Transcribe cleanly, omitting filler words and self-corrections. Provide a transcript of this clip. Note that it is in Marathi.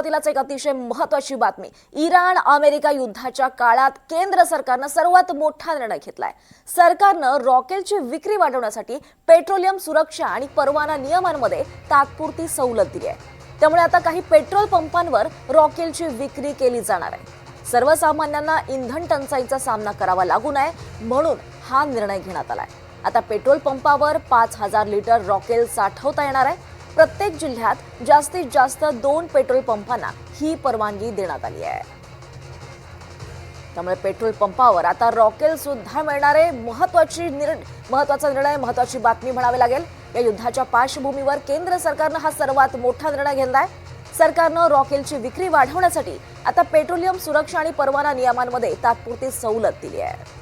सुरुवातीलाच एक अतिशय महत्त्वाची बातमी। इराण अमेरिका युद्धाच्या काळात केंद्र सरकारने सर्वात मोठा निर्णय घेतलाय। सरकारने रॉकेलची विक्री वाढवण्यासाठी पेट्रोलियम सुरक्षा आणि परवाना नियमांमध्ये तात्पुरती सवलत दिली आहे। त्यामुळे आता काही पेट्रोल पंपांवर रॉकेलची विक्री केली जाणार आहे। सर्वसामान्यांना इंधन टंचाईचा सामना करावा लागू नये म्हणून हा निर्णय घेण्यात आलाय। आता पेट्रोल पंपावर 5000 लिटर रॉकेल साठवता येणार आहे। प्रत्येक जिल्ह्यात जास्तीत जास्त 2 पेट्रोल पंपांना ही परवानगी देण्यात आली आहे। त्यामुळे पेट्रोल पंपावर आता रॉकेल सुद्धा मिळणार आहे। महत्त्वाचा निर्णय, महत्त्वाची बातमी म्हणावी लागेल। या युद्धाच्या पार्श्वभूमीवर केंद्र सरकारने हा सर्वात मोठा निर्णय घेतलाय। सरकारने रॉकेलची विक्री वाढवण्यासाठी आता पेट्रोलियम सुरक्षा आणि परवाना नियमांमध्ये तात्पुरती सवलत दिली आहे।